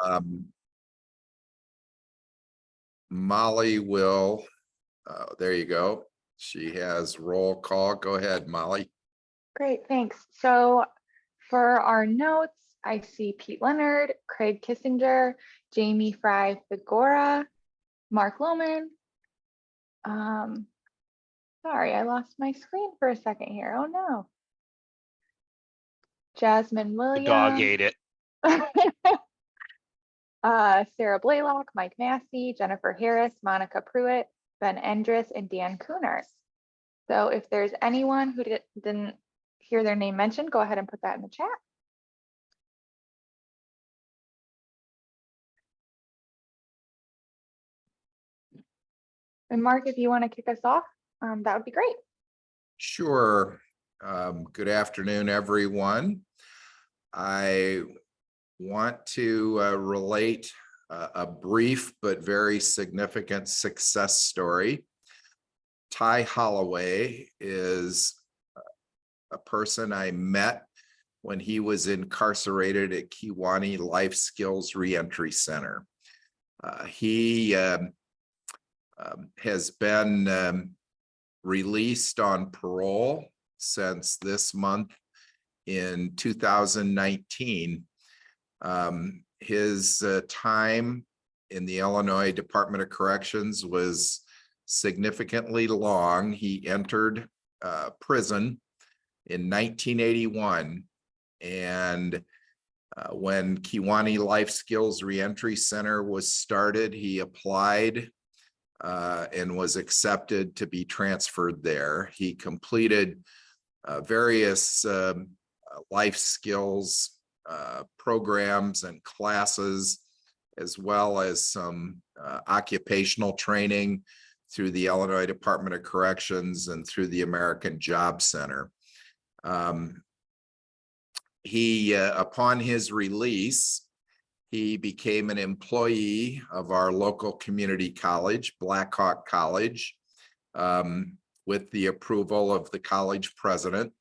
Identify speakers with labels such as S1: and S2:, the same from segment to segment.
S1: Um, Molly will, there you go. She has roll call. Go ahead, Molly.
S2: Great, thanks. So for our notes, I see Pete Leonard, Craig Kissinger, Jamie Fry Figura, Mark Lohman. Sorry, I lost my screen for a second here. Oh no. Jasmine
S3: The dog
S2: Williams,
S3: ate it.
S2: Sarah Blaylock, Mike Massey, Jennifer Harris, Monica Pruitt, Ben Endres, and Dan Kuners. So if there's anyone who didn't hear their name mentioned, go ahead and put that in the chat. And Mark, if you want to kick us off, that would be great.
S1: Sure. Good afternoon, everyone. I want to relate a brief but very significant success story. Ty Holloway is a person I met when he was incarcerated at Kewanee Life Skills Reentry Center. He has been released on parole since this month in 2019. His time in the Illinois Department of Corrections was significantly long. He entered prison in 1981, and when Kewanee Life Skills Reentry Center was started, he applied and was accepted to be transferred there. He completed various life skills programs and classes, as well as some occupational training through the Illinois Department of Corrections and through the American Job Center. Upon his release, he became an employee of our local community college, Blackhawk College, with the approval of the college president,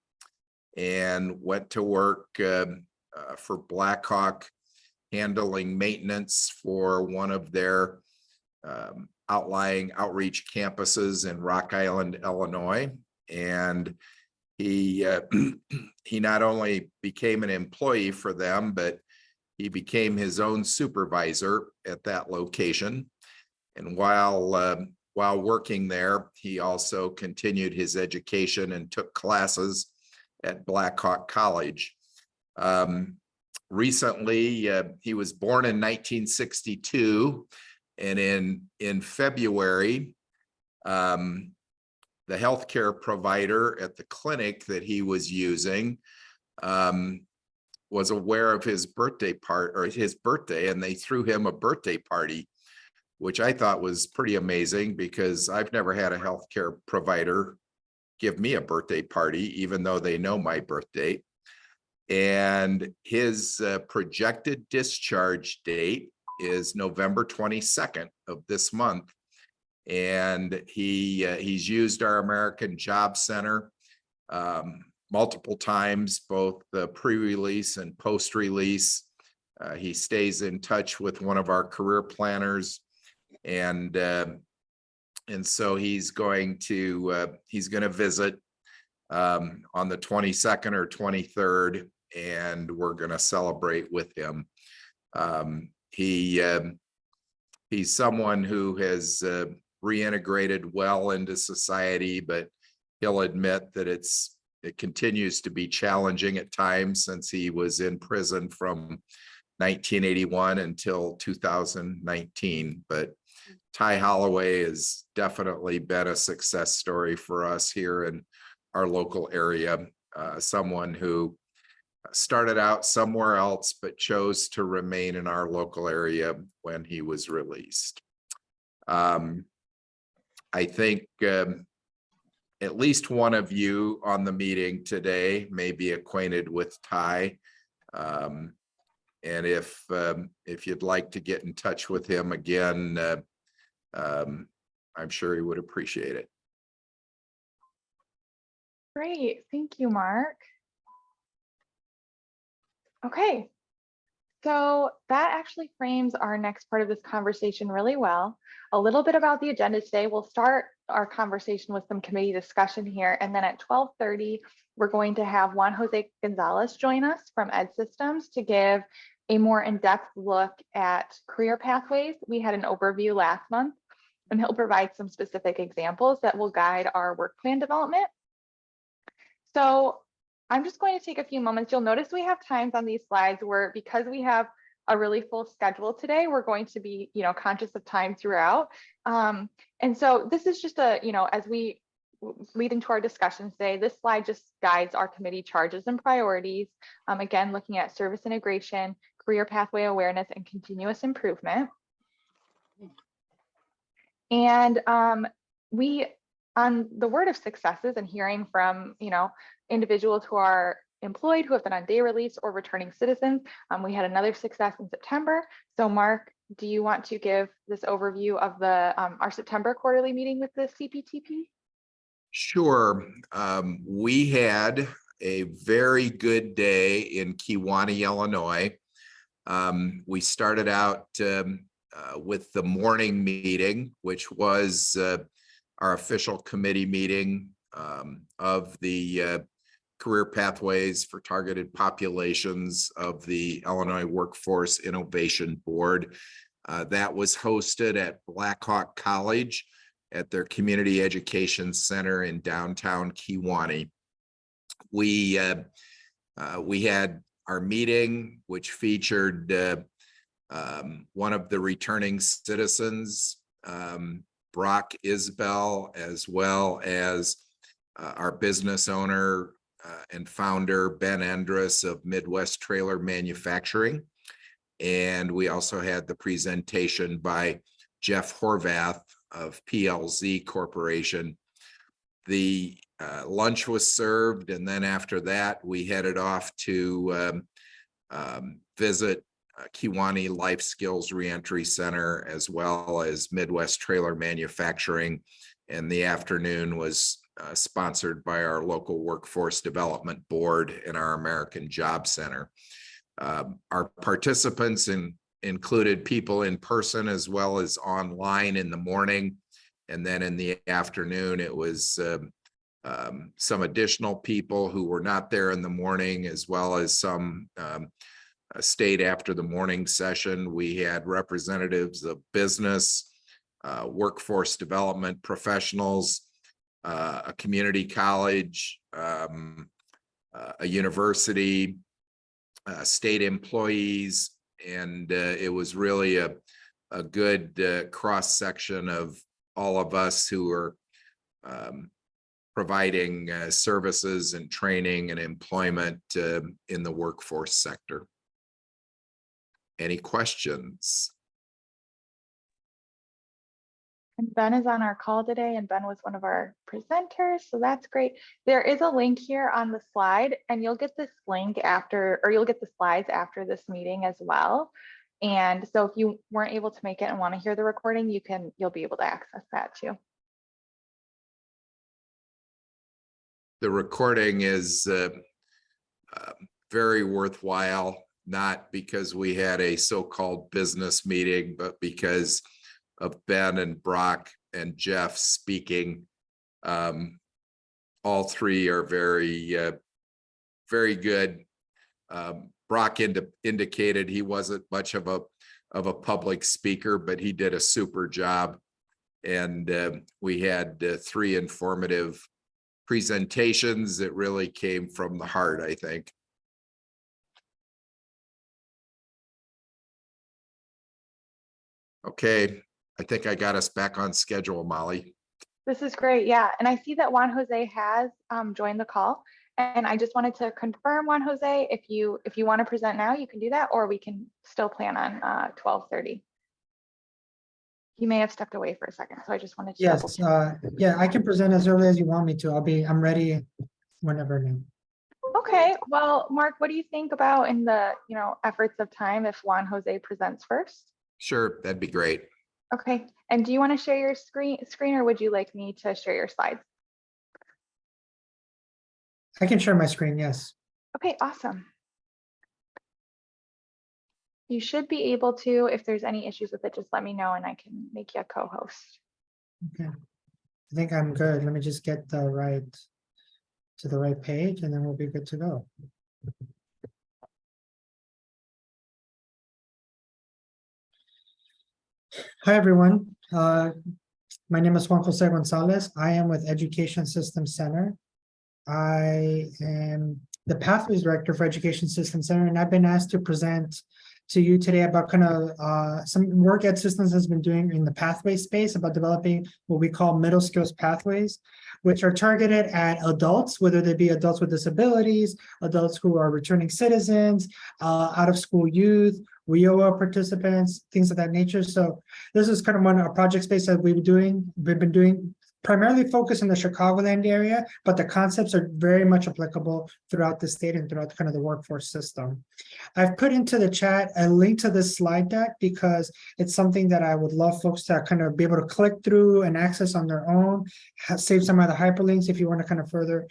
S1: and went to work for Blackhawk, handling maintenance for one of their outlying outreach campuses in Rock Island, Illinois. And he not only became an employee for them, but he became his own supervisor at that location. And while working there, he also continued his education and took classes at Blackhawk College. Recently, he was born in 1962, and in February, the healthcare provider at the clinic that he was using was aware of his birthday and they threw him a birthday party, which I thought was pretty amazing because I've never had a healthcare provider give me a birthday party, even though they know my birthday. And his projected discharge date is November 22nd of this month. And he's used our American Job Center multiple times, both the pre-release and post-release. He stays in touch with one of our career planners, and so he's going to visit on the 22nd or 23rd, and we're going to celebrate with him. He's someone who has reintegrated well into society, but he'll admit that it continues to be challenging at times since he was in prison from 1981 until 2019. But Ty Holloway has definitely been a success story for us here in our local area. Someone who started out somewhere else, but chose to remain in our local area when he was released. I think at least one of you on the meeting today may be acquainted with Ty. And if you'd like to get in touch with him again, I'm sure he would appreciate it.
S2: Great, thank you, Mark. Okay, So that actually frames our next part of this conversation really well. A little bit about the agenda today. We'll start our conversation with some committee discussion here. And then at 12:30, we're going to have Juan Jose Gonzalez join us from Ed Systems to give a more in-depth look at career pathways. We had an overview last month, and he'll provide some specific examples that will guide our work plan development. So I'm just going to take a few moments. You'll notice we have times on these slides where, because we have a really full schedule today, we're going to be, conscious of time throughout. And so this is just as we lead into our discussion today, this slide just guides our committee charges and priorities. Again, looking at service integration, career pathway awareness, and continuous improvement. And we, on the word of successes and hearing from, individuals who are employed, who have been on day release or returning citizens, we had another success in September. So Mark, do you want to give this overview of the our September quarterly meeting with the CPTP?
S1: Sure. We had a very good day in Kewanee, Illinois. We started out with the morning meeting, which was our official committee meeting of the Career Pathways for Targeted Populations of the Illinois Workforce Innovation Board. That was hosted at Blackhawk College at their Community Education Center in downtown Kewanee. We had our meeting, which featured one of the returning citizens, Brock Isbell, as well as our business owner and founder, Ben Endres of Midwest Trailer Manufacturing. And we also had the presentation by Jeff Horvath of PLZ Corporation. The lunch was served, and then after that, we headed off to visit Kewanee Life Skills Reentry Center, as well as Midwest Trailer Manufacturing. And the afternoon was sponsored by our local Workforce Development Board and our American Job Center. Our participants included people in person as well as online in the morning. And then in the afternoon, it was some additional people who were not there in the morning, as well as some stayed after the morning session. We had representatives of business, workforce development professionals, a community college, a university, state employees, and it was really a good cross section of all of us who are providing services and training and employment in the workforce sector. Any questions?
S2: And Ben is on our call today, and Ben was one of our presenters, so that's great. There is a link here on the slide, and you'll get this link after, or you'll get the slides after this meeting as well. And so if you weren't able to make it and want to hear the recording, you'll be able to access that too.
S1: The recording is very worthwhile, not because we had a so-called business meeting, but because of Ben and Brock and Jeff speaking. All three are very, very good. Brock indicated he wasn't much of a public speaker, but he did a super job. And we had three informative presentations that really came from the heart, I think. Okay, I think I got us back on schedule, Molly.
S2: This is great, yeah. And I see that Juan Jose has joined the call. And I just wanted to confirm, Juan Jose, if you want to present now, you can do that, or we can still plan on 12:30. He may have stepped away for a second, so I just wanted to
S3: Yes, yeah, I can present as early as you want me to. I'm ready whenever now.
S2: Okay, well, Mark, what do you think about in the efforts of time if Juan Jose presents first?
S1: Sure, that'd be great.
S2: Okay, and do you want to share your screen, or would you like me to share your slides?
S3: I can share my screen, yes.
S2: Okay, awesome. You should be able to. If there's any issues with it, just let me know and I can make you a co-host.
S3: Okay. I think I'm good. Let me just get the right page and then we'll be good to go. Hi, everyone. My name is Juan Jose Gonzalez. I am with Education Systems Center. I am the Pathways Director for Education Systems Center, and I've been asked to present to you today about kind of some work Ed Systems has been doing in the pathway space about developing what we call middle skills pathways, which are targeted at adults, whether they be adults with disabilities, adults who are returning citizens, out of school youth, WIOA participants, things of that nature. So this is kind of a project space that we've been doing primarily focused in the Chicagoland area, but the concepts are very much applicable throughout the state and throughout kind of the workforce system. I've put into the chat a link to this slide deck because it's something that I would love folks to kind of be able to click through and access on their own, save some of the hyperlinks if you want to kind of further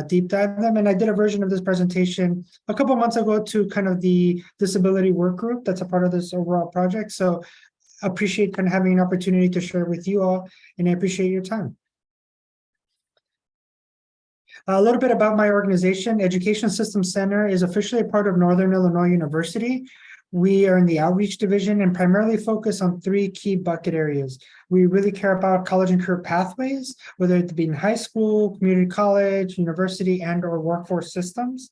S3: deep dive them. And I did a version of this presentation a couple months ago to kind of the disability work group that's a part of this overall project. So appreciate kind of having an opportunity to share with you all, and I appreciate your time. A little bit about my organization. Education Systems Center is officially a part of Northern Illinois University. We are in the outreach division and primarily focus on 3 key bucket areas. We really care about college and career pathways, whether it be in high school, community college, university, and or workforce systems.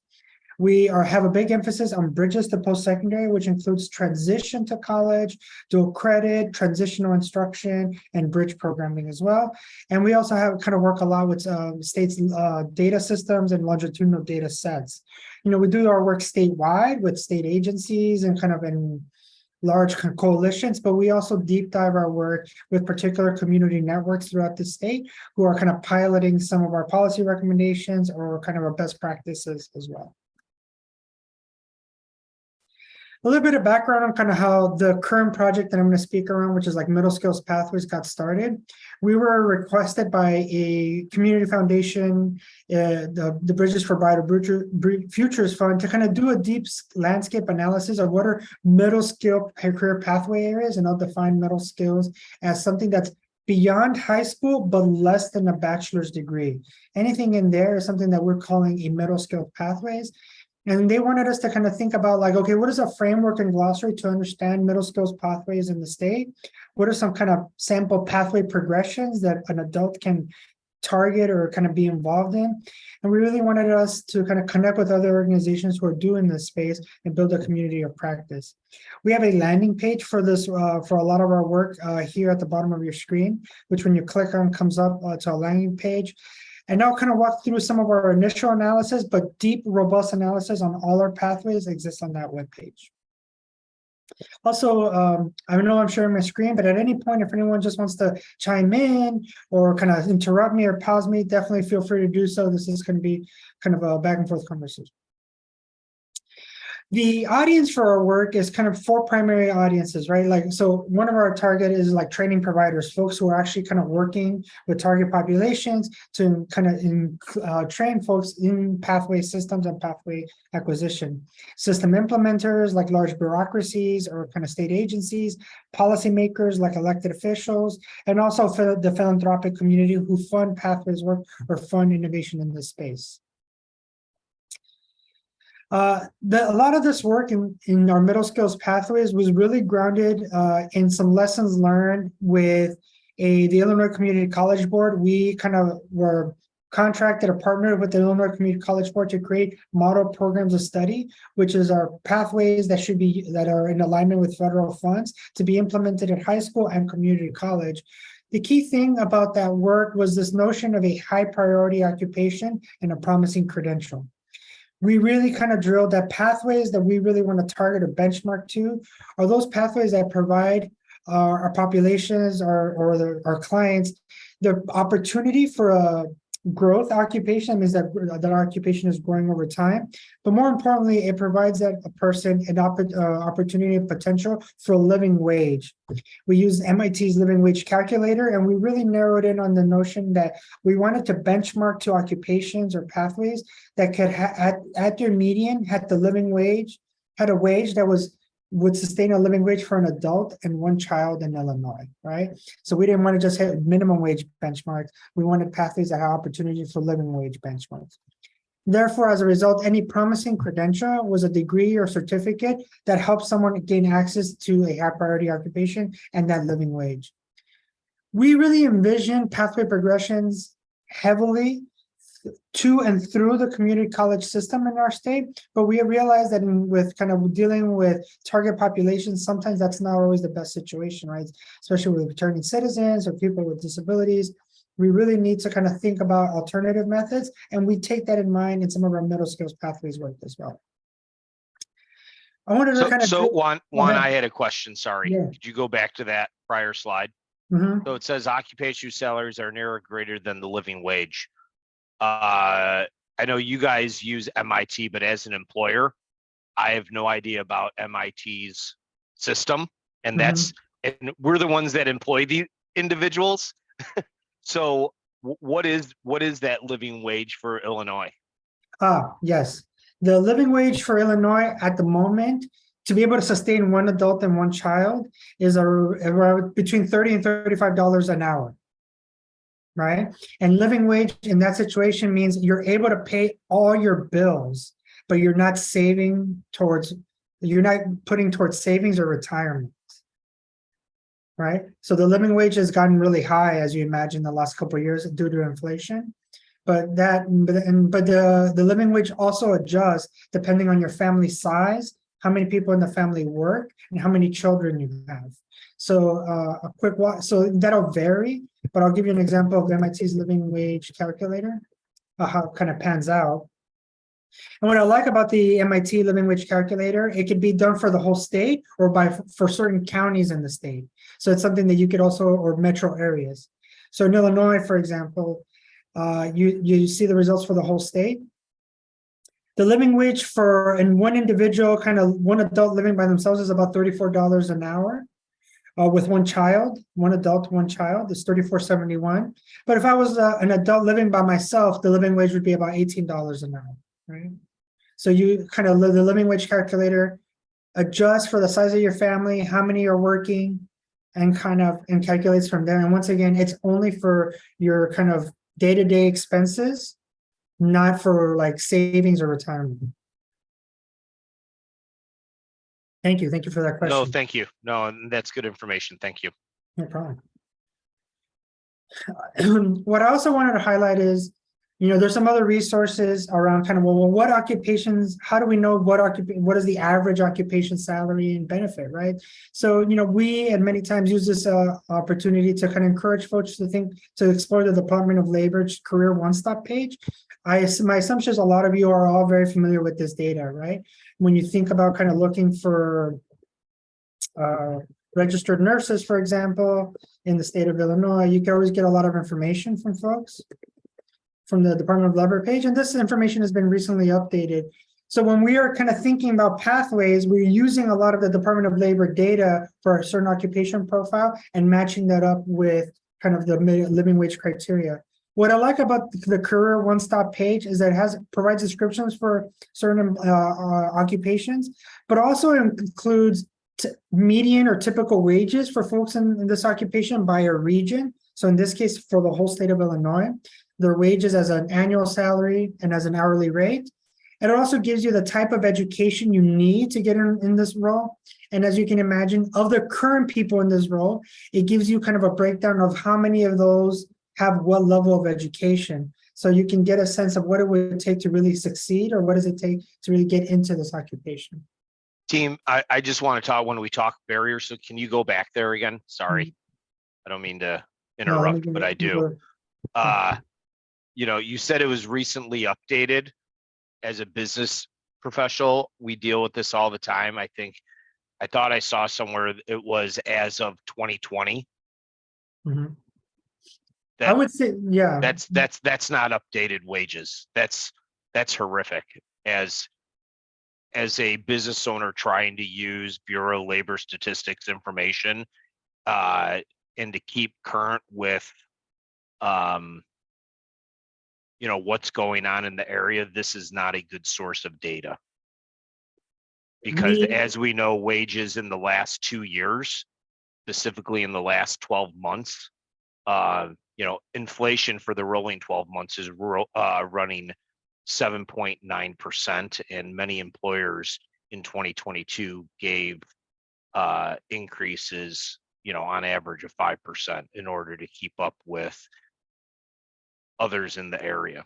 S3: We have a big emphasis on bridges to post-secondary, which includes transition to college, dual credit, transitional instruction, and bridge programming as well. And we also have kind of work a lot with states' data systems and longitudinal data sets. You know, we do our work statewide with state agencies and kind of in large coalitions, but we also deep dive our work with particular community networks throughout the state who are kind of piloting some of our policy recommendations or kind of our best practices as well. A little bit of background on kind of how the current project that I'm going to speak around, which is like middle skills pathways, got started. We were requested by a community foundation, the Bridges for Brighter Futures Fund, to kind of do a deep landscape analysis of what are middle skill career pathway areas, and I'll define middle skills as something that's beyond high school, but less than a bachelor's degree. Anything in there is something that we're calling a middle skill pathways. And they wanted us to kind of think about like, okay, what is a framework and glossary to understand middle skills pathways in the state? What are some kind of sample pathway progressions that an adult can target or kind of be involved in? And we really wanted us to kind of connect with other organizations who are doing this space and build a community of practice. We have a landing page for this, for a lot of our work here at the bottom of your screen, which when you click on comes up to a landing page. And now kind of walk through some of our initial analysis, but deep, robust analysis on all our pathways exists on that webpage. Also, I know I'm sharing my screen, but at any point, if anyone just wants to chime in or kind of interrupt me or pause me, definitely feel free to do so. This is going to be kind of a back and forth conversation. The audience for our work is kind of 4 primary audiences, right? Like, so one of our target is like training providers, folks who are actually kind of working with target populations to kind of train folks in pathway systems and pathway acquisition. System implementers like large bureaucracies or kind of state agencies, policymakers like elected officials, and also for the philanthropic community who fund pathways work or fund innovation in this space. A lot of this work in our middle skills pathways was really grounded in some lessons learned with the Illinois Community College Board. We kind of were contracted or partnered with the Illinois Community College Board to create model programs of study, which is our pathways that are in alignment with federal funds to be implemented at high school and community college. The key thing about that work was this notion of a high priority occupation and a promising credential. We really kind of drilled that pathways that we really want to target or benchmark to are those pathways that provide our populations or our clients the opportunity for a growth occupation. Means that our occupation is growing over time, but more importantly, it provides that a person an opportunity and potential for a living wage. We used MIT's living wage calculator, and we really narrowed in on the notion that we wanted to benchmark to occupations or pathways that could at their median had the living wage, had a wage that was would sustain a living wage for an adult and one child in Illinois, right? So we didn't want to just hit minimum wage benchmarks. We wanted pathways that have opportunities for living wage benchmarks. Therefore, as a result, any promising credential was a degree or certificate that helps someone gain access to a high priority occupation and that living wage. We really envision pathway progressions heavily to and through the community college system in our state, but we realize that with kind of dealing with target populations, sometimes that's not always the best situation, right? Especially with returning citizens or people with disabilities. We really need to kind of think about alternative methods, and we take that in mind in some of our middle skills pathways work as well. I wanted to kind of
S4: Juan, I had a question. Sorry.
S3: Yeah.
S4: Could you go back to that prior slide?
S3: Mhm.
S4: So it says occupation salaries are near or greater than the living wage. I know you guys use MIT, but as an employer, I have no idea about MIT's system, and and we're the ones that employ the individuals. So what is that living wage for Illinois?
S3: Yes. The living wage for Illinois at the moment, to be able to sustain one adult and one child, is around between $30 and $35 an hour. Right? And living wage in that situation means you're able to pay all your bills, but you're not putting towards savings or retirement. Right? So the living wage has gotten really high, as you imagine, the last couple of years due to inflation. But the living wage also adjusts depending on your family size, how many people in the family work, and how many children you have. So so that'll vary, but I'll give you an example of MIT's living wage calculator, how it kind of pans out. And what I like about the MIT living wage calculator, it could be done for the whole state or for certain counties in the state. So it's something that you could also, or metro areas. So in Illinois, for example, you see the results for the whole state. The living wage for one individual, kind of one adult living by themselves, is about $34 an hour. With one child, one adult, one child, is $34.71. But if I was an adult living by myself, the living wage would be about $18 an hour, right? So you kind of the living wage calculator adjusts for the size of your family, how many are working, and calculates from there. And once again, it's only for your kind of day-to-day expenses, not for like savings or retirement. Thank you. Thank you for that question.
S4: No, thank you. No, that's good information. Thank you.
S3: No problem. What I also wanted to highlight is, there's some other resources around kind of, well, what occupations, how do we know what is the average occupation salary and benefit, right? So, we at many times use this opportunity to kind of encourage folks to explore the Department of Labor's career one-stop page. My assumption is a lot of you are all very familiar with this data, right? When you think about kind of looking for registered nurses, for example, in the state of Illinois, you can always get a lot of information from folks from the Department of Labor page, and this information has been recently updated. So when we are kind of thinking about pathways, we're using a lot of the Department of Labor data for a certain occupation profile and matching that up with kind of the living wage criteria. What I like about the career one-stop page is that it provides descriptions for certain occupations, but also includes median or typical wages for folks in this occupation by a region. So in this case, for the whole state of Illinois, their wages as an annual salary and as an hourly rate. And it also gives you the type of education you need to get in this role. And as you can imagine, of the current people in this role, it gives you kind of a breakdown of how many of those have what level of education. So you can get a sense of what it would take to really succeed, or what does it take to really get into this occupation.
S4: Team, I just want to talk, when we talk barriers, so can you go back there again? Sorry. I don't mean to interrupt, but I do. You said it was recently updated. As a business professional, we deal with this all the time. I thought I saw somewhere it was as of 2020.
S3: I would say, yeah.
S4: That's not updated wages. That's horrific. As a business owner trying to use Bureau of Labor Statistics information and to keep current with what's going on in the area, this is not a good source of data. Because
S3: We-
S4: as we know, wages in the last 2 years, specifically in the last 12 months, inflation for the rolling 12 months is running 7.9%, and many employers in 2022 gave increases, on average of 5% in order to keep up with others in the area.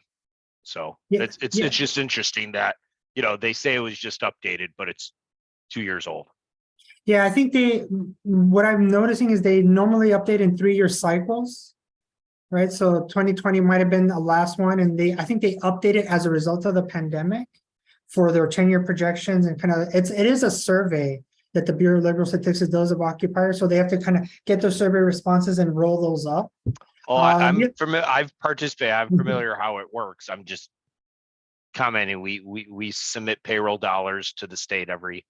S4: So
S3: Yeah,
S4: it's just interesting that, they say it was just updated, but it's 2 years old.
S3: Yeah, I think what I'm noticing is they normally update in 3-year cycles, right? So 2020 might have been the last one, and I think they updated as a result of the pandemic for their 10-year projections, and it is a survey that the Bureau of Labor Statistics does of occupiers, so they have to kind of get those survey responses and roll those up.
S4: Oh, I'm
S3: yeah.
S4: familiar. I've participated. I'm familiar how it works. I'm just commenting. We submit payroll dollars to the state every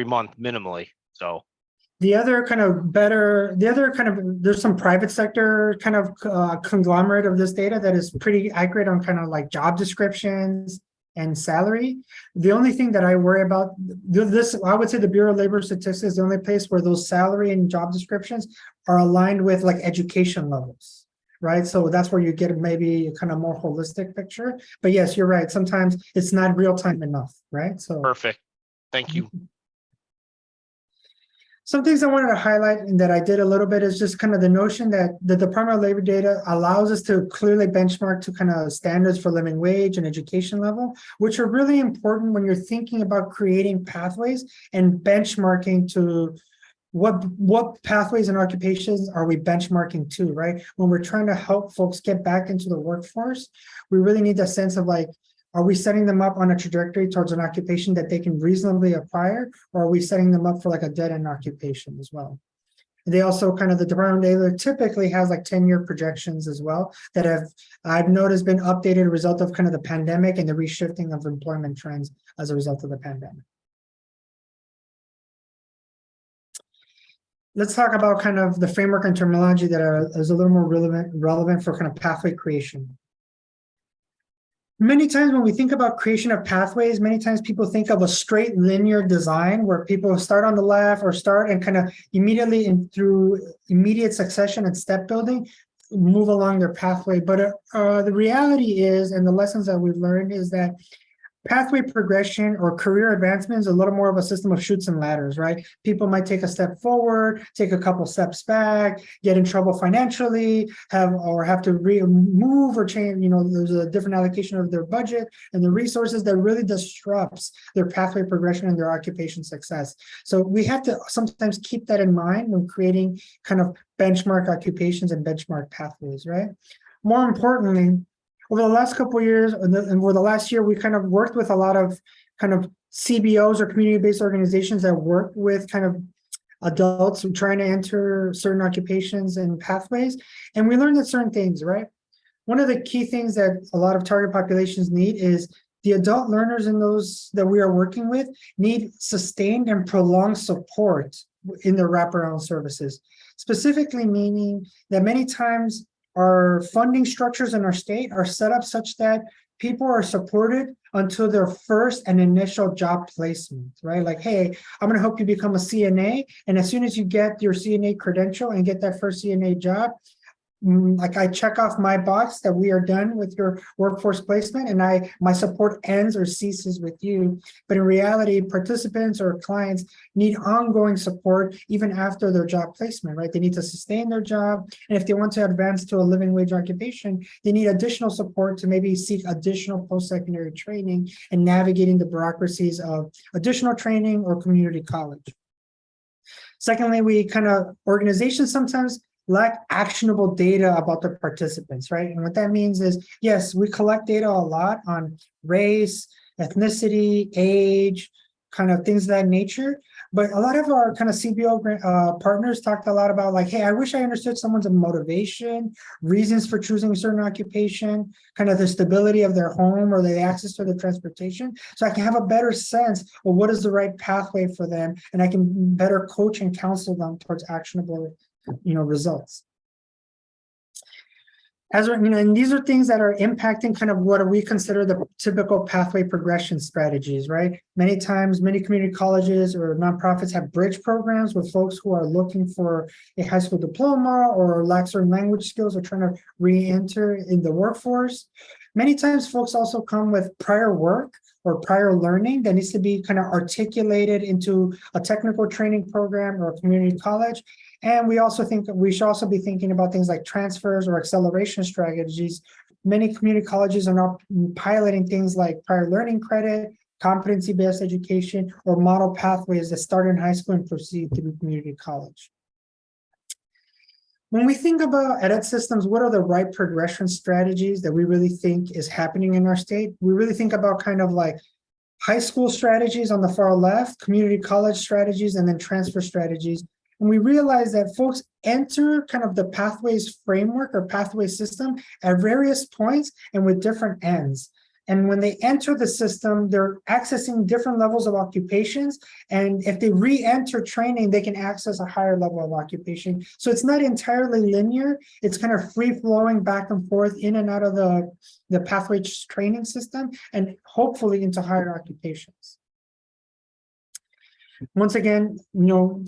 S4: month minimally. So
S3: There's some private sector kind of conglomerate of this data that is pretty accurate on kind of like job descriptions and salary. The only thing that I worry about I would say the Bureau of Labor Statistics is the only place where those salary and job descriptions are aligned with like education levels, right? So that's where you get maybe a kind of more holistic picture. But yes, you're right. Sometimes it's not real time enough, right? So
S4: perfect. Thank you.
S3: Some things I wanted to highlight and that I did a little bit is just kind of the notion that the Department of Labor data allows us to clearly benchmark to kind of standards for living wage and education level, which are really important when you're thinking about creating pathways and benchmarking to what pathways and occupations are we benchmarking to, right? When we're trying to help folks get back into the workforce, we really need that sense of like, are we setting them up on a trajectory towards an occupation that they can reasonably acquire, or are we setting them up for like a dead-end occupation as well? They also the Department of Labor typically has like 10-year projections as well that I've noticed been updated as a result of kind of the pandemic and the reshifting of employment trends as a result of the pandemic. Let's talk about kind of the framework and terminology that is a little more relevant for kind of pathway creation. Many times when we think about creation of pathways, many times people think of a straight linear design where people start on the left or start and kind of immediately and through immediate succession and step building, move along their pathway. But the reality is, and the lessons that we've learned is that pathway progression or career advancement is a little more of a system of chutes and ladders, right? People might take a step forward, take a couple steps back, get in trouble financially, have to move or change, there's a different allocation of their budget and the resources that really disrupts their pathway progression and their occupation success. So we have to sometimes keep that in mind when creating kind of benchmark occupations and benchmark pathways, right? More importantly, over the last couple of years and over the last year, we kind of worked with a lot of kind of CBOs or community-based organizations that work with kind of adults trying to enter certain occupations and pathways. And we learned that certain things, right? One of the key things that a lot of target populations need is the adult learners in those that we are working with need sustained and prolonged support in their wraparound services. Specifically meaning that many times our funding structures in our state are set up such that people are supported until their first and initial job placement, right? Like, hey, I'm going to help you become a CNA. And as soon as you get your CNA credential and get that first CNA job, like I check off my box that we are done with your workforce placement and my support ends or ceases with you. But in reality, participants or clients need ongoing support even after their job placement, right? They need to sustain their job. And if they want to advance to a living wage occupation, they need additional support to maybe seek additional post-secondary training and navigating the bureaucracies of additional training or community college. Secondly, organizations sometimes lack actionable data about the participants, right? And what that means is, yes, we collect data a lot on race, ethnicity, age, kind of things of that nature. But a lot of our kind of CBO partners talked a lot about like, hey, I wish I understood someone's motivation, reasons for choosing a certain occupation, kind of the stability of their home or the access to the transportation. So I can have a better sense of what is the right pathway for them. And I can better coach and counsel them towards actionable results. And these are things that are impacting kind of what we consider the typical pathway progression strategies, right? Many times, many community colleges or nonprofits have bridge programs with folks who are looking for a high school diploma or lack certain language skills or trying to re-enter in the workforce. Many times folks also come with prior work or prior learning that needs to be kind of articulated into a technical training program or a community college. And we also think we should also be thinking about things like transfers or acceleration strategies. Many community colleges are now piloting things like prior learning credit, competency-based education, or model pathways that start in high school and proceed through community college. When we think about EdEd systems, what are the right progression strategies that we really think is happening in our state? We really think about kind of like high school strategies on the far left, community college strategies, and then transfer strategies. And we realize that folks enter kind of the pathways framework or pathway system at various points and with different ends. And when they enter the system, they're accessing different levels of occupations. And if they re-enter training, they can access a higher level of occupation. So it's not entirely linear. It's kind of free-flowing back and forth in and out of the pathway training system and hopefully into higher occupations. Once again,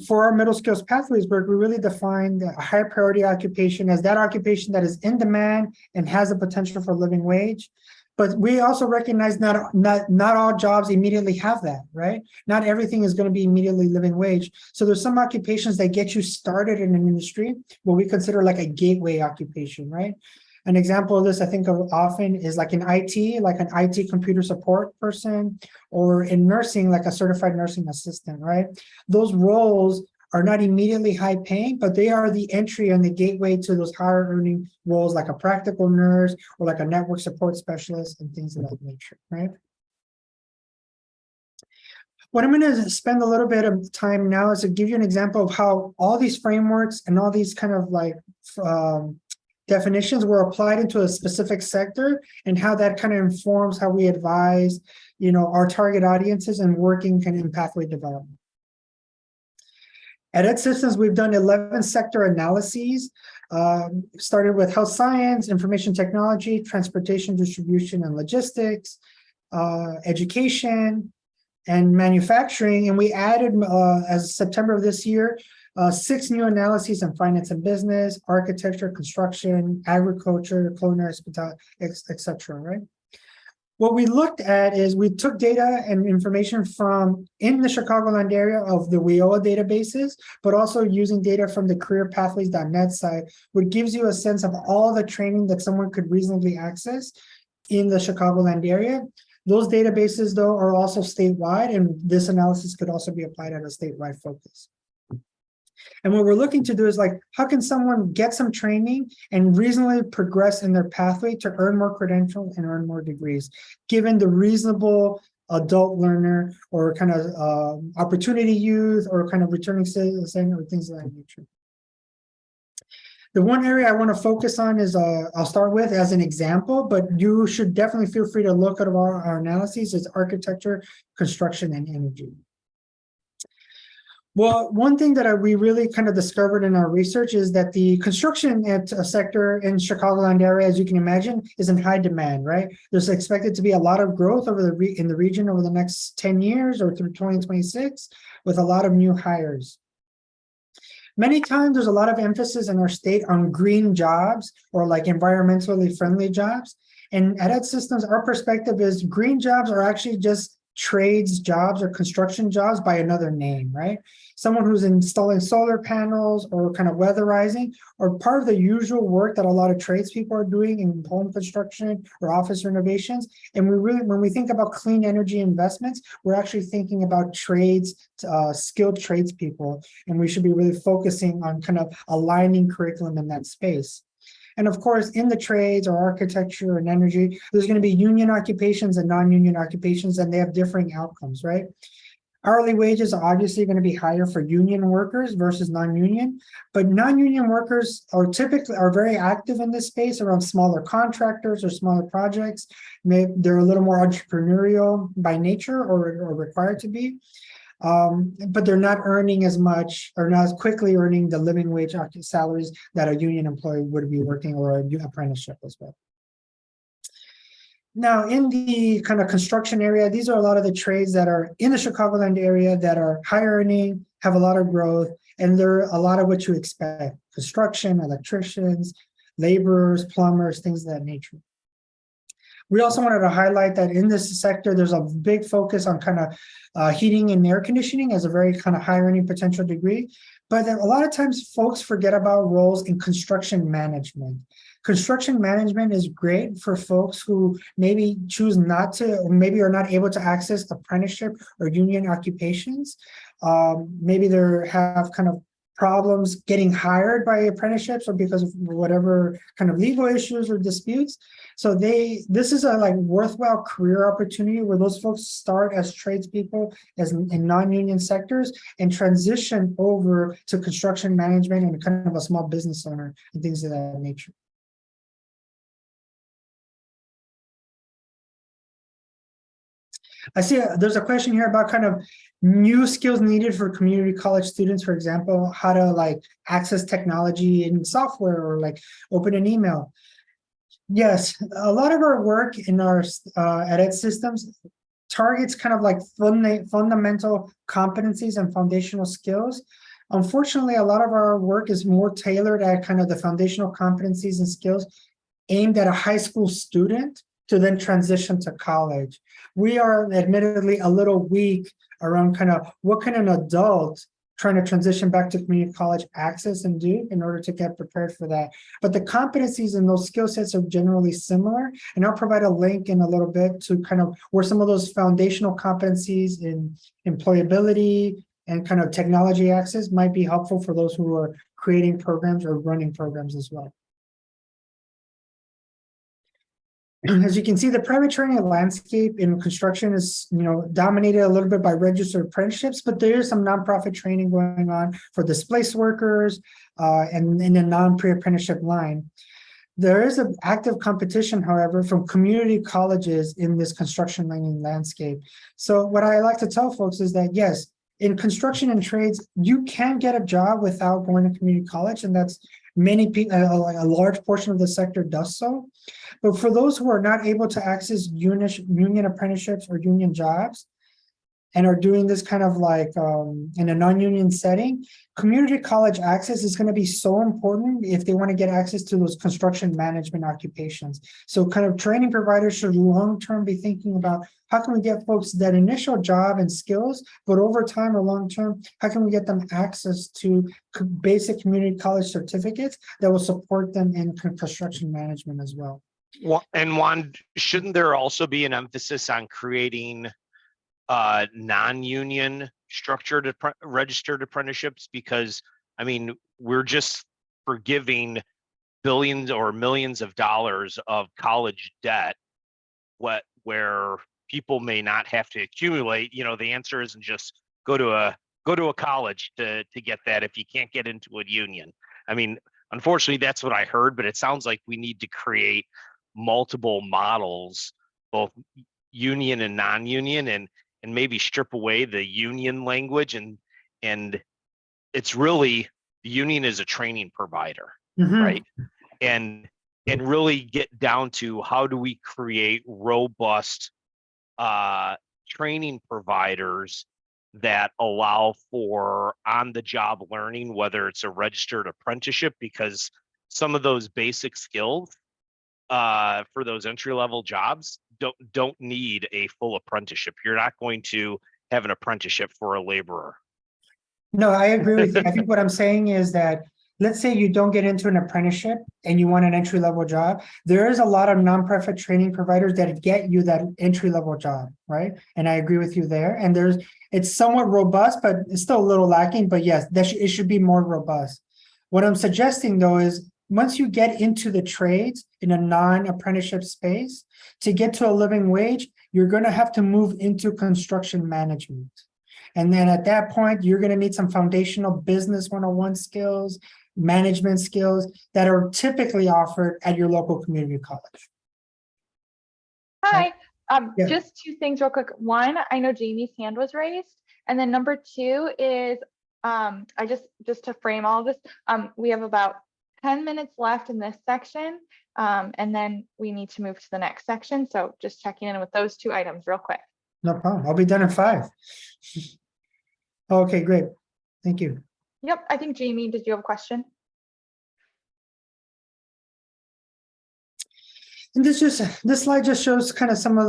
S3: for our middle skills pathways work, we really define a high priority occupation as that occupation that is in demand and has the potential for living wage. But we also recognize not all jobs immediately have that, right? Not everything is going to be immediately living wage. So there's some occupations that get you started in an industry, what we consider like a gateway occupation, right? An example of this I think of often is like in IT, like an IT computer support person, or in nursing, like a certified nursing assistant, right? Those roles are not immediately high paying, but they are the entry and the gateway to those higher earning roles like a practical nurse or like a network support specialist and things of that nature, right? What I'm going to spend a little bit of time now is to give you an example of how all these frameworks and all these kind of like definitions were applied into a specific sector and how that kind of informs how we advise, our target audiences and working in pathway development. At Ed Systems, we've done 11 sector analyses, started with health science, information technology, transportation, distribution, and logistics, education, and manufacturing. And we added, as September of this year, 6 new analyses in finance and business, architecture, construction, agriculture, culinary, hospitality, etc. Right? What we looked at is we took data and information from in the Chicagoland area of the WIOA databases, but also using data from the careerpathways.net site, which gives you a sense of all the training that someone could reasonably access in the Chicagoland area. Those databases, though, are also statewide, and this analysis could also be applied at a statewide focus. And what we're looking to do is like, how can someone get some training and reasonably progress in their pathway to earn more credentials and earn more degrees, given the reasonable adult learner or kind of opportunity youth or kind of returning citizen or things of that nature. The one area I want to focus on is, I'll start with as an example, but you should definitely feel free to look at our analyses, is architecture, construction, and energy. Well, one thing that we really kind of discovered in our research is that the construction sector in Chicagoland area, as you can imagine, is in high demand, right? There's expected to be a lot of growth in the region over the next 10 years or through 2026 with a lot of new hires. Many times there's a lot of emphasis in our state on green jobs or like environmentally friendly jobs. And at Ed Systems, our perspective is green jobs are actually just trades jobs or construction jobs by another name, right? Someone who's installing solar panels or kind of weatherizing or part of the usual work that a lot of tradespeople are doing in home construction or office renovations. And when we think about clean energy investments, we're actually thinking about trades, skilled tradespeople, and we should be really focusing on kind of aligning curriculum in that space. And of course, in the trades or architecture and energy, there's going to be union occupations and non-union occupations, and they have differing outcomes, right? Hourly wages are obviously going to be higher for union workers versus non-union, but non-union workers are typically very active in this space around smaller contractors or smaller projects. Maybe they're a little more entrepreneurial by nature or required to be. but they're not earning as much or not as quickly earning the living wage salaries that a union employee would be working or a apprenticeship as well. Now, in the kind of construction area, these are a lot of the trades that are in the Chicagoland area that are high earning, have a lot of growth, and they're a lot of what you expect: construction, electricians, laborers, plumbers, things of that nature. We also wanted to highlight that in this sector, there's a big focus on kind of heating and air conditioning as a very kind of high earning potential degree. But a lot of times folks forget about roles in construction management. Construction management is great for folks who maybe choose not to, or maybe are not able to access apprenticeship or union occupations. Maybe they have kind of problems getting hired by apprenticeships or because of whatever kind of legal issues or disputes. So this is a like worthwhile career opportunity where those folks start as tradespeople as in non-union sectors and transition over to construction management and kind of a small business owner and things of that nature. I see there's a question here about kind of new skills needed for community college students, for example, how to like access technology in software or like open an email. Yes, a lot of our work in our edit systems targets kind of like fundamental competencies and foundational skills. Unfortunately, a lot of our work is more tailored at kind of the foundational competencies and skills aimed at a high school student to then transition to college. We are admittedly a little weak around kind of what can an adult trying to transition back to community college access and do in order to get prepared for that. But the competencies and those skill sets are generally similar. And I'll provide a link in a little bit to kind of where some of those foundational competencies in employability and kind of technology access might be helpful for those who are creating programs or running programs as well. As you can see, the private training landscape in construction is, dominated a little bit by registered apprenticeships, but there is some nonprofit training going on for displaced workers and in the non-pre-apprenticeship line. There is an active competition, however, from community colleges in this construction learning landscape. So what I like to tell folks is that, yes, in construction and trades, you can get a job without going to community college, and that's many people, a large portion of the sector does so. But for those who are not able to access union apprenticeships or union jobs and are doing this kind of like in a non-union setting, community college access is going to be so important if they want to get access to those construction management occupations. So kind of training providers should long-term be thinking about how can we get folks that initial job and skills, but over time or long-term, how can we get them access to basic community college certificates that will support them in construction management as well.
S4: And Juan, shouldn't there also be an emphasis on creating non-union structured registered apprenticeships? Because I mean, we're just forgiving billions or millions of dollars of college debt, where people may not have to accumulate. The answer isn't just go to a college to get that if you can't get into a union. I mean, unfortunately, that's what I heard, but it sounds like we need to create multiple models, both union and non-union, and maybe strip away the union language, and it's really, the union is a training provider, right? And really get down to how do we create robust training providers that allow for on-the-job learning, whether it's a registered apprenticeship, because some of those basic skills for those entry-level jobs don't need a full apprenticeship. You're not going to have an apprenticeship for a laborer.
S3: No, I agree with you. I think what I'm saying is that let's say you don't get into an apprenticeship and you want an entry-level job. There is a lot of nonprofit training providers that get you that entry-level job, right? And I agree with you there. And it's somewhat robust, but it's still a little lacking. But yes, it should be more robust. What I'm suggesting though is once you get into the trades in a non-apprenticeship space, to get to a living wage, you're going to have to move into construction management. And then at that point, you're going to need some foundational business 101 skills, management skills that are typically offered at your local community college.
S2: Hi,
S3: Yeah.
S2: just two things real quick. One, I know Jamie's hand was raised. And then number 2 is, just to frame all of this, we have about 10 minutes left in this section. And then we need to move to the next section. So just checking in with those 2 items real quick.
S3: No problem. I'll be done in 5. Okay, great. Thank you.
S2: Yep, I think Jamie, did you have a question?
S3: And this slide just shows kind of some of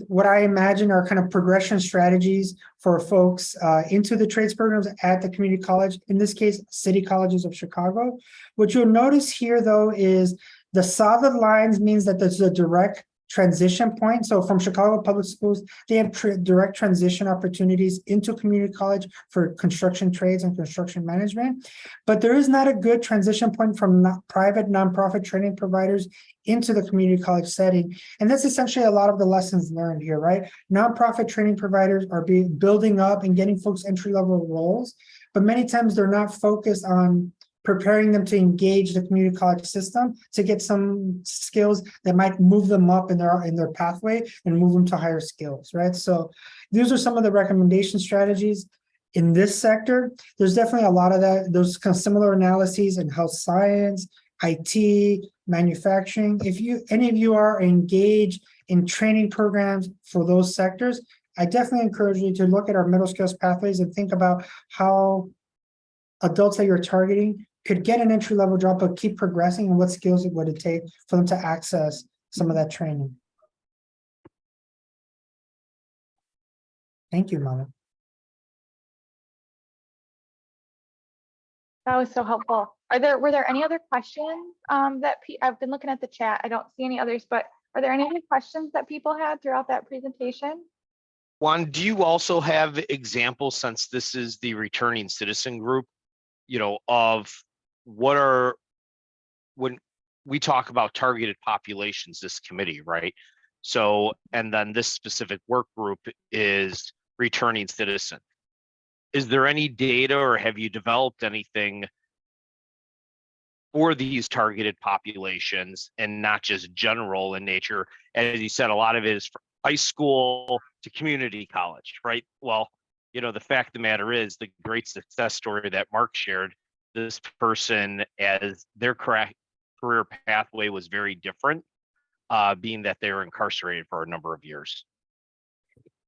S3: what I imagine are kind of progression strategies for folks into the trades programs at the community college, in this case, City Colleges of Chicago. What you'll notice here, though, is the solid lines means that there's a direct transition point. So from Chicago Public Schools, they have direct transition opportunities into community college for construction trades and construction management. But there is not a good transition point from private nonprofit training providers into the community college setting. And that's essentially a lot of the lessons learned here, right? Nonprofit training providers are building up and getting folks entry-level roles, but many times they're not focused on preparing them to engage the community college system to get some skills that might move them up in their pathway and move them to higher skills, right? So these are some of the recommendation strategies in this sector. There's definitely a lot of that. There's kind of similar analyses in health science, IT, manufacturing. If any of you are engaged in training programs for those sectors, I definitely encourage you to look at our middle skills pathways and think about how adults that you're targeting could get an entry-level job, but keep progressing, and what skills it would take for them to access some of that training. Thank you, Mama.
S2: That was so helpful. Were there any other questions I've been looking at the chat. I don't see any others, but are there any other questions that people had throughout that presentation?
S4: Juan, do you also have examples, since this is the returning citizen group, of when we talk about targeted populations, this committee, right? So, and then this specific work group is returning citizen. Is there any data, or have you developed anything for these targeted populations and not just general in nature? As you said, a lot of it is from high school to community college, right? Well, the fact of the matter is, the great success story that Mark shared, this person, as their career pathway was very different, being that they were incarcerated for a number of years.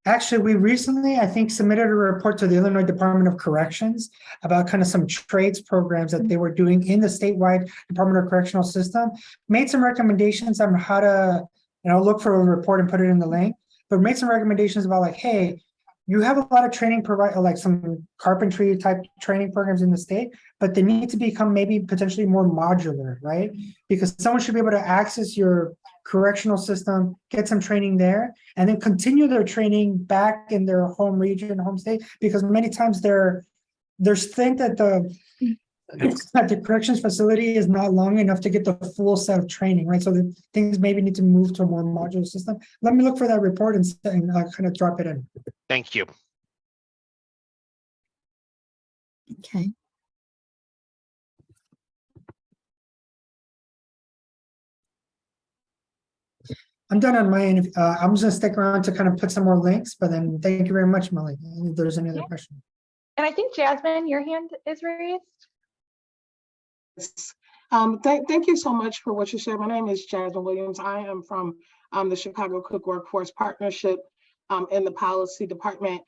S3: Actually, we recently, I think, submitted a report to the Illinois Department of Corrections about kind of some trades programs that they were doing in the statewide Department of Correctional system, made some recommendations on how to, look for a report and put it in the link, but made some recommendations about like, hey, you have a lot of training like some carpentry type training programs in the state, but they need to become maybe potentially more modular, right? Because someone should be able to access your correctional system, get some training there, and then continue their training back in their home region, home state, because many times there's think that the corrections facility is not long enough to get the full set of training, right? So the things maybe need to move to a more modular system. Let me look for that report and kind of drop it in.
S4: Thank you.
S5: Okay.
S3: I'm done on my end. I'm just gonna stick around to kind of put some more links, but then thank you very much, Molly. If there's any other questions.
S2: And I think Jasmine, your hand is raised.
S6: Thank you so much for what you shared. My name is Jasmine Williams. I am from the Chicago Cook Workforce Partnership in the policy department.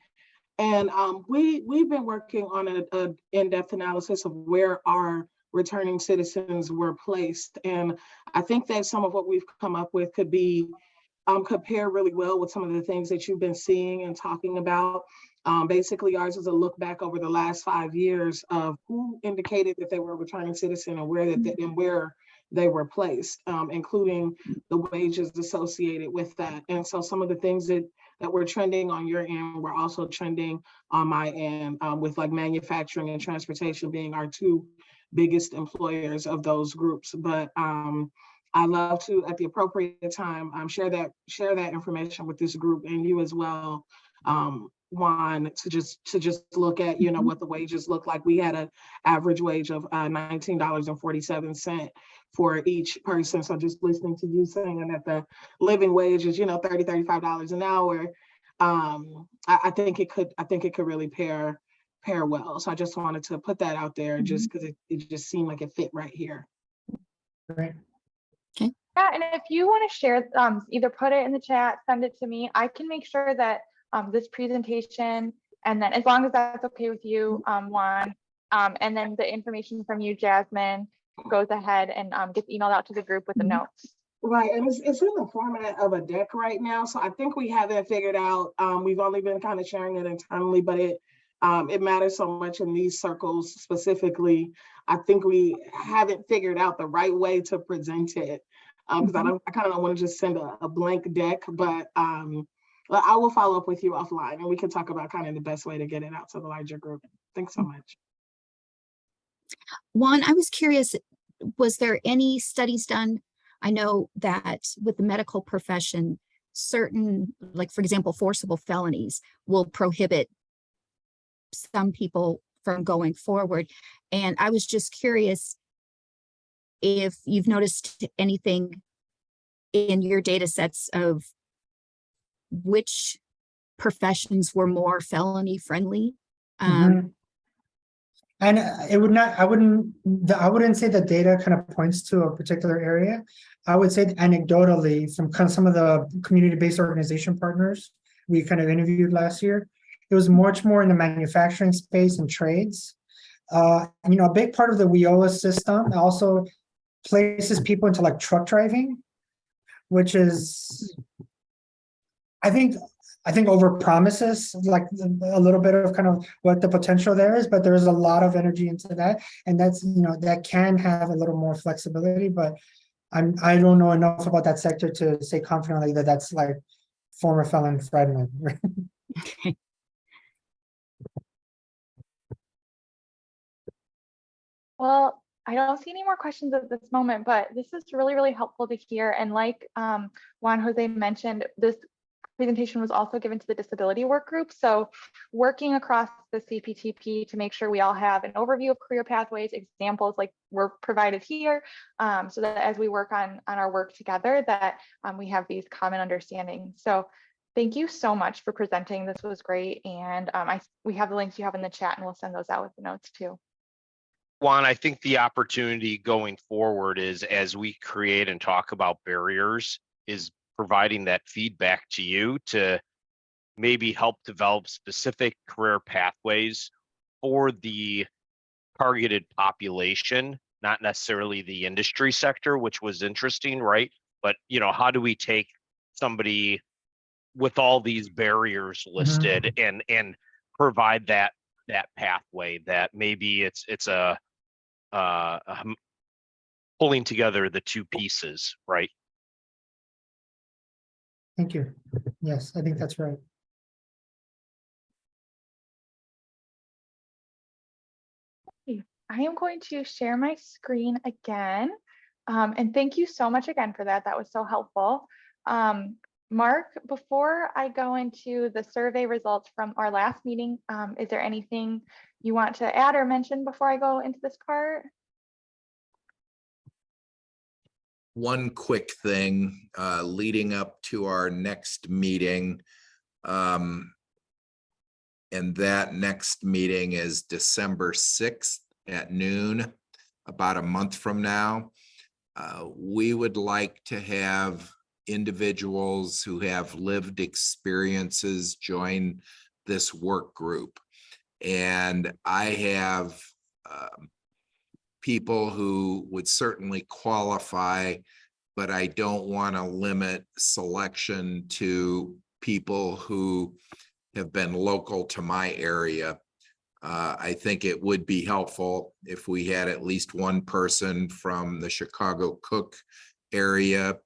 S6: And we've been working on an in-depth analysis of where our returning citizens were placed. And I think that some of what we've come up with could be compare really well with some of the things that you've been seeing and talking about. Basically, ours is a look back over the last 5 years of who indicated that they were a returning citizen and where they were placed, including the wages associated with that. And so some of the things that were trending on your end were also trending on my end, with like manufacturing and transportation being our 2 biggest employers of those groups. But I love to, at the appropriate time, share that information with this group and you as well, Juan, to just look at, what the wages look like. We had an average wage of $19.47 for each person. So just listening to you saying that the living wage is, $30, $35 an hour. I think it could really pair well. So I just wanted to put that out there just because it just seemed like it fit right here.
S3: Right.
S2: Yeah, and if you want to share, either put it in the chat, send it to me. I can make sure that this presentation, and then as long as that's okay with you, Juan, and then the information from you, Jasmine, goes ahead and gets emailed out to the group with the notes.
S6: Right, and it's in the format of a deck right now, so I think we haven't figured out. We've only been kind of sharing it internally, but it matters so much in these circles specifically. I think we haven't figured out the right way to present it, because I kind of don't want to just send a blank deck, but I will follow up with you offline, and we can talk about kind of the best way to get it out to the larger group. Thanks so much.
S5: Juan, I was curious, was there any studies done? I know that with the medical profession, certain, like for example, forcible felonies will prohibit some people from going forward. And I was just curious if you've noticed anything in your data sets of which professions were more felony friendly.
S3: And it would not, I wouldn't say the data kind of points to a particular area. I would say anecdotally from kind of some of the community-based organization partners we kind of interviewed last year, it was much more in the manufacturing space and trades. A big part of the WIOA system also places people into like truck driving, which is, I think over promises like a little bit of kind of what the potential there is, but there's a lot of energy into that. And that's, that can have a little more flexibility, but I don't know enough about that sector to say confidently that that's like former felon Fredman.
S5: Okay.
S2: Well, I don't see any more questions at this moment, but this is really, really helpful to hear. And like Juan Jose mentioned, this presentation was also given to the disability work group. So working across the CPTP to make sure we all have an overview of career pathways, examples like were provided here, so that as we work on our work together, that we have these common understandings. So thank you so much for presenting. This was great. And we have the links you have in the chat and we'll send those out with the notes too.
S4: Juan, I think the opportunity going forward is as we create and talk about barriers is providing that feedback to you to maybe help develop specific career pathways for the targeted population, not necessarily the industry sector, which was interesting, right? But, how do we take somebody with all these barriers listed and provide that pathway that maybe it's a pulling together the two pieces, right?
S3: Thank you. Yes, I think that's right.
S2: I am going to share my screen again. And thank you so much again for that. That was so helpful. Mark, before I go into the survey results from our last meeting, is there anything you want to add or mention before I go into this part?
S1: One quick thing leading up to our next meeting. And that next meeting is December 6th at noon, about a month from now. We would like to have individuals who have lived experiences join this work group. And I have people who would certainly qualify, but I don't want to limit selection to people who have been local to my area. I think it would be helpful if we had at least one person from the Chicago Cook area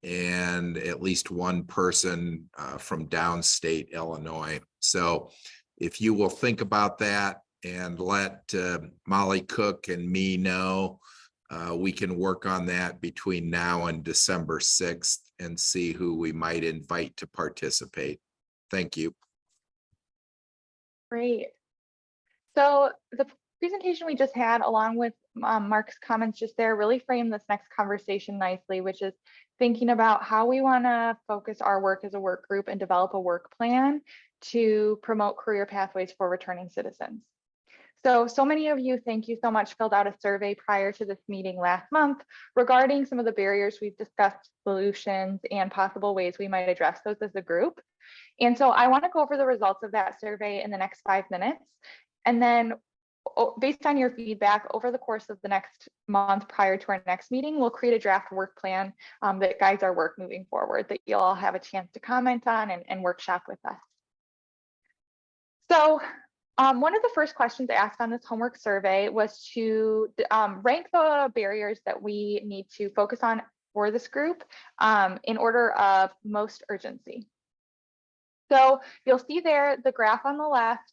S1: and at least one person from downstate Illinois. So if you will think about that and let Molly Cook and me know, we can work on that between now and December 6th and see who we might invite to participate. Thank you.
S2: Great. So the presentation we just had, along with Mark's comments just there, really frame this next conversation nicely, which is thinking about how we want to focus our work as a work group and develop a work plan to promote career pathways for returning citizens. So many of you, thank you so much, filled out a survey prior to this meeting last month regarding some of the barriers we've discussed, solutions, and possible ways we might address those as a group. And so I want to go over the results of that survey in the next 5 minutes. And then based on your feedback over the course of the next month prior to our next meeting, we'll create a draft work plan that guides our work moving forward that you'll all have a chance to comment on and workshop with us. So one of the first questions asked on this homework survey was to rank the barriers that we need to focus on for this group in order of most urgency. So you'll see there the graph on the left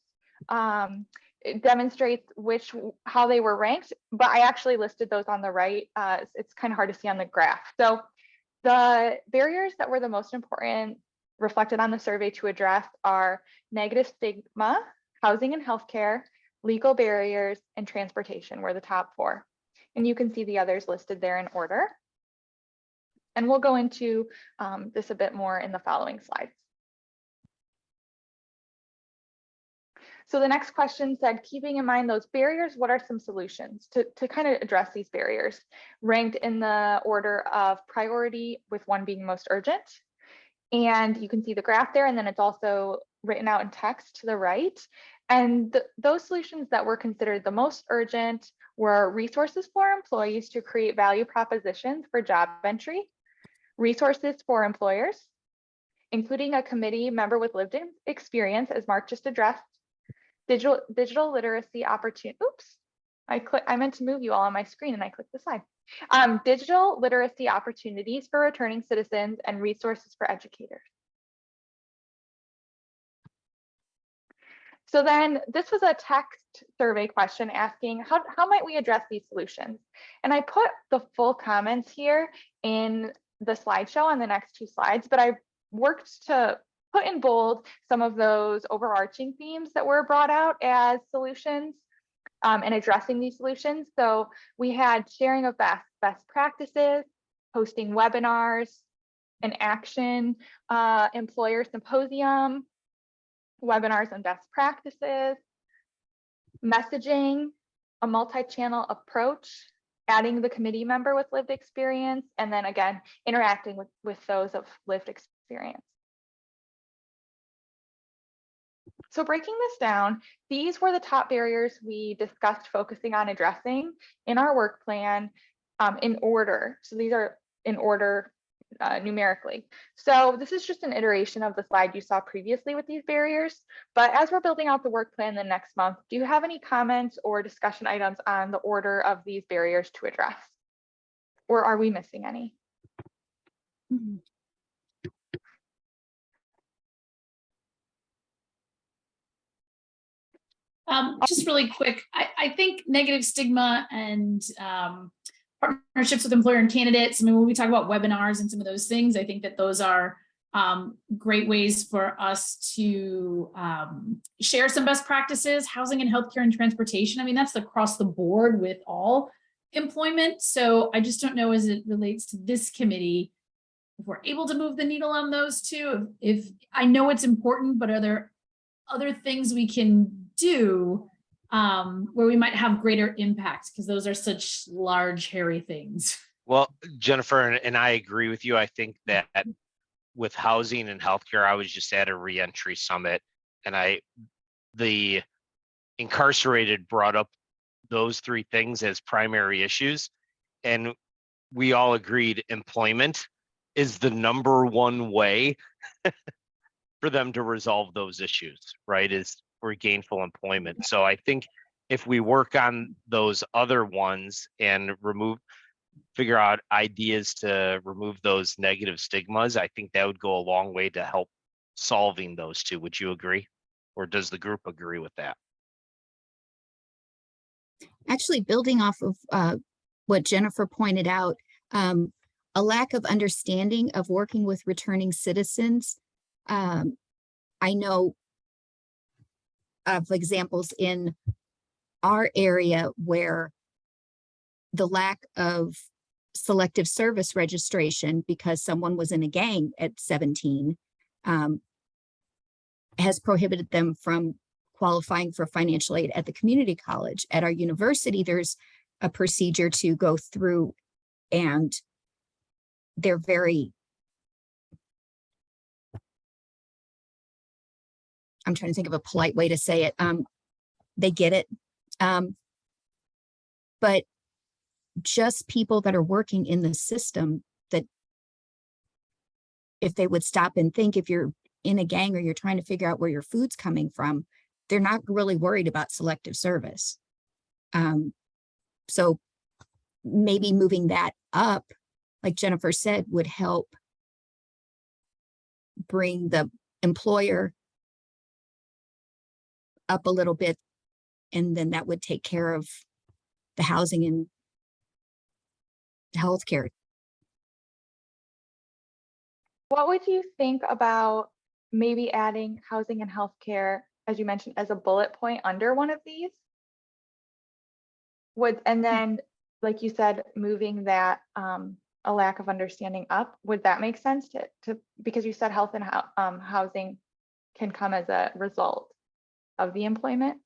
S2: it demonstrates how they were ranked, but I actually listed those on the right. It's kind of hard to see on the graph. So the barriers that were the most important reflected on the survey to address are negative stigma, housing and healthcare, legal barriers, and transportation were the top 4. And you can see the others listed there in order. And we'll go into this a bit more in the following slides. So the next question said, keeping in mind those barriers, what are some solutions to kind of address these barriers? Ranked in the order of priority, with 1 being most urgent. And you can see the graph there, and then it's also written out in text to the right. And those solutions that were considered the most urgent were resources for employees to create value propositions for job entry, resources for employers, including a committee member with lived experience, as Mark just addressed, digital literacy opportunity. Oops, I meant to move you all on my screen and I clicked the slide. Digital literacy opportunities for returning citizens and resources for educators. So then this was a text survey question asking how might we address these solutions? And I put the full comments here in the slideshow on the next 2 slides, but I worked to put in bold some of those overarching themes that were brought out as solutions and addressing these solutions. So we had sharing of best practices, hosting webinars, an action employer symposium, webinars on best practices, messaging, a multi-channel approach, adding the committee member with lived experience, and then again, interacting with those of lived experience. So breaking this down, these were the top barriers we discussed focusing on addressing in our work plan in order. So these are in order numerically. So this is just an iteration of the slide you saw previously with these barriers. But as we're building out the work plan the next month, do you have any comments or discussion items on the order of these barriers to address? Or are we missing any?
S5: Mhm.
S7: Just really quick, I think negative stigma and partnerships with employer and candidates. I mean, when we talk about webinars and some of those things, I think that those are great ways for us to share some best practices, housing and healthcare and transportation. I mean, that's across the board with all employment. So I just don't know as it relates to this committee, if we're able to move the needle on those two. If I know it's important, but are there other things we can do where we might have greater impact, because those are such large, hairy things.
S4: Well, Jennifer, and I agree with you. I think that with housing and healthcare, I was just at a reentry summit, and the incarcerated brought up those 3 things as primary issues. And we all agreed employment is the #1 way for them to resolve those issues, right? Is for gainful employment. So I think if we work on those other ones and figure out ideas to remove those negative stigmas, I think that would go a long way to help solving those 2. Would you agree? Or does the group agree with that?
S5: Actually, building off of what Jennifer pointed out, a lack of understanding of working with returning citizens. I know of examples in our area where the lack of selective service registration because someone was in a gang at 17 has prohibited them from qualifying for financial aid at the community college. At our university, there's a procedure to go through, and they're very, I'm trying to think of a polite way to say it. They get it. But just people that are working in the system, that if they would stop and think, if you're in a gang or you're trying to figure out where your food's coming from, they're not really worried about selective service. So maybe moving that up, like Jennifer said, would help bring the employer up a little bit, and then that would take care of the housing and healthcare.
S2: What would you think about maybe adding housing and healthcare, as you mentioned, as a bullet point under one of these? And then, like you said, moving that a lack of understanding up, would that make sense to because you said health and housing can come as a result of the employment?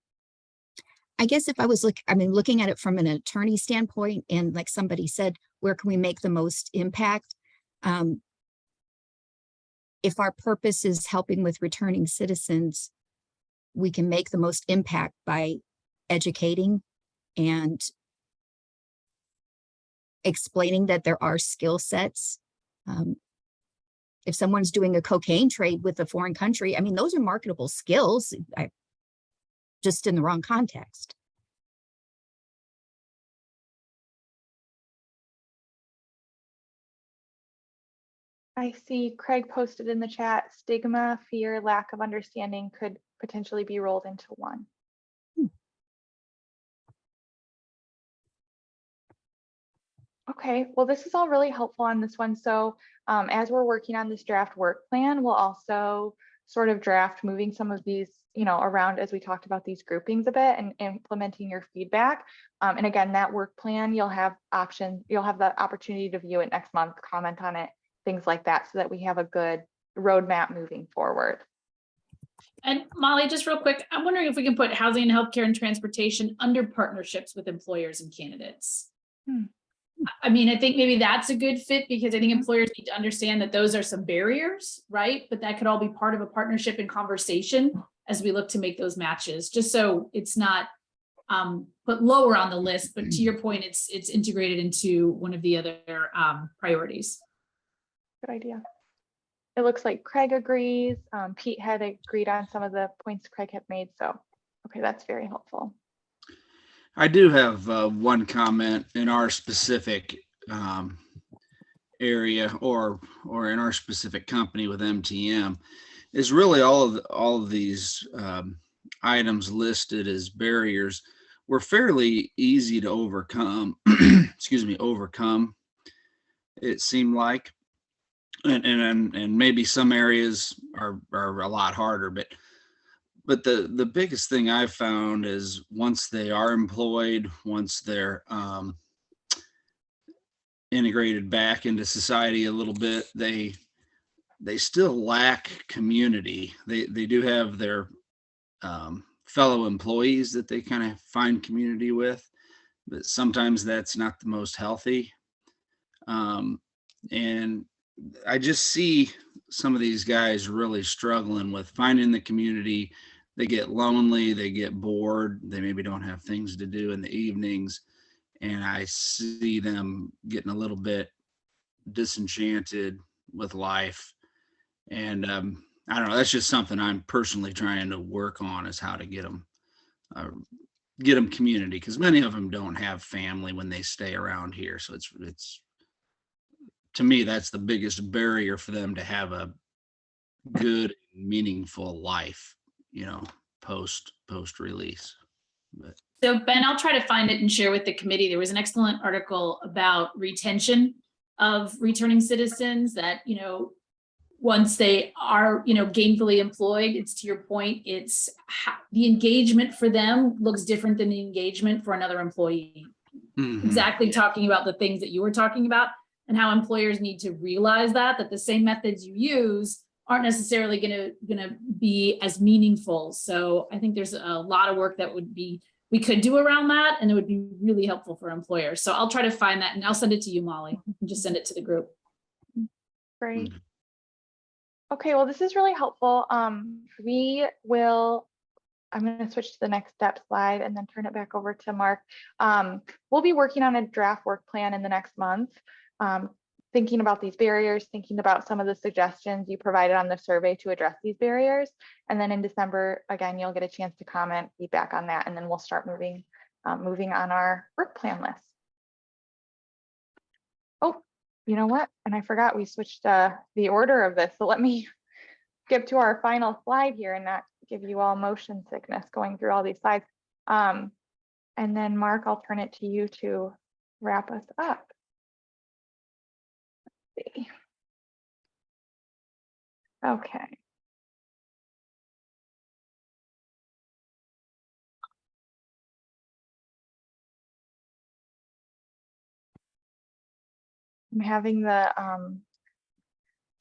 S5: I guess if I was looking at it from an attorney standpoint, and like somebody said, where can we make the most impact? If our purpose is helping with returning citizens, we can make the most impact by educating and explaining that there are skill sets. If someone's doing a cocaine trade with a foreign country, I mean, those are marketable skills, just in the wrong context.
S2: I see Craig posted in the chat, stigma, fear, lack of understanding could potentially be rolled into one. Okay, well, this is all really helpful on this one. So as we're working on this draft work plan, we'll also sort of draft moving some of these, around as we talked about these groupings a bit and implementing your feedback. And again, that work plan, you'll have options, you'll have the opportunity to view it next month, comment on it, things like that, so that we have a good roadmap moving forward.
S7: And Molly, just real quick, I'm wondering if we can put housing and healthcare and transportation under partnerships with employers and candidates. I mean, I think maybe that's a good fit, because I think employers need to understand that those are some barriers, right? But that could all be part of a partnership and conversation as we look to make those matches, just so it's not put lower on the list, but to your point, it's integrated into one of the other priorities.
S2: Good idea. It looks like Craig agrees. Pete had agreed on some of the points Craig had made. So, okay, that's very helpful.
S8: I do have one comment in our specific area or in our specific company with MTM is really all of these items listed as barriers were fairly easy to overcome. Overcome. It seemed like, and maybe some areas are a lot harder, but the biggest thing I've found is once they are employed, once they're integrated back into society a little bit, they still lack community. They do have their fellow employees that they kind of find community with, but sometimes that's not the most healthy. And I just see some of these guys really struggling with finding the community. They get lonely, they get bored, they maybe don't have things to do in the evenings. And I see them getting a little bit disenchanted with life. And I don't know, that's just something I'm personally trying to work on, is how to get them community, because many of them don't have family when they stay around here. So it's to me, that's the biggest barrier for them to have a good, meaningful life, post release. But
S7: So Ben, I'll try to find it and share with the committee. There was an excellent article about retention of returning citizens that, once they are, gainfully employed, it's to your point, it's the engagement for them looks different than the engagement for another employee.
S8: Mhm.
S7: Exactly talking about the things that you were talking about and how employers need to realize that the same methods you use aren't necessarily gonna be as meaningful. So I think there's a lot of work that we could do around that, and it would be really helpful for employers. So I'll try to find that and I'll send it to you, Molly, and just send it to the group.
S2: Great.
S8: Mhm.
S2: Okay, well, this is really helpful. I'm going to switch to the next step slide and then turn it back over to Mark. We'll be working on a draft work plan in the next month, thinking about these barriers, thinking about some of the suggestions you provided on the survey to address these barriers. And then in December, again, you'll get a chance to comment, feedback on that, and then we'll start moving on our work plan list. Oh, you know what? And I forgot we switched the order of this. So let me skip to our final slide here and not give you all motion sickness going through all these slides. And then Mark, I'll turn it to you to wrap us up. Let's see. Okay. I'm having the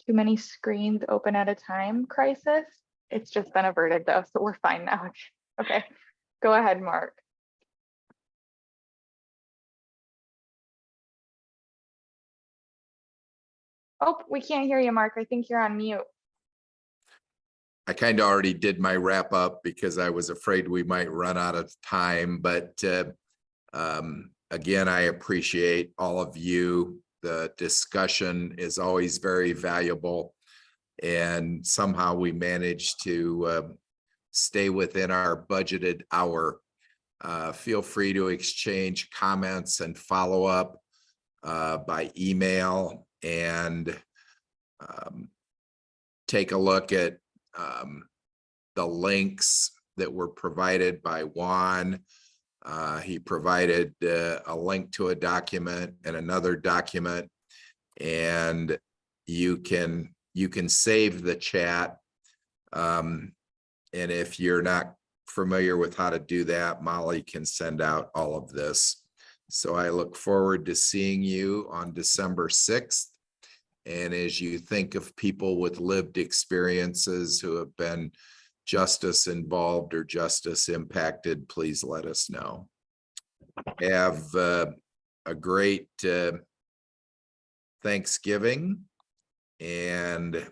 S2: too many screens open at a time crisis. It's just been averted though, so we're fine now. Okay, go ahead, Mark. Oh, we can't hear you, Mark. I think you're on mute.
S1: I kind of already did my wrap up because I was afraid we might run out of time, but again, I appreciate all of you. The discussion is always very valuable, and somehow we managed to stay within our budgeted hour. Feel free to exchange comments and follow up by email, and take a look at the links that were provided by Juan. He provided a link to a document and another document, and you can save the chat. And if you're not familiar with how to do that, Molly can send out all of this. So I look forward to seeing you on December 6th. And as you think of people with lived experiences who have been justice involved or justice impacted, please let us know. Have a great Thanksgiving, and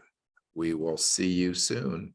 S1: we will see you soon.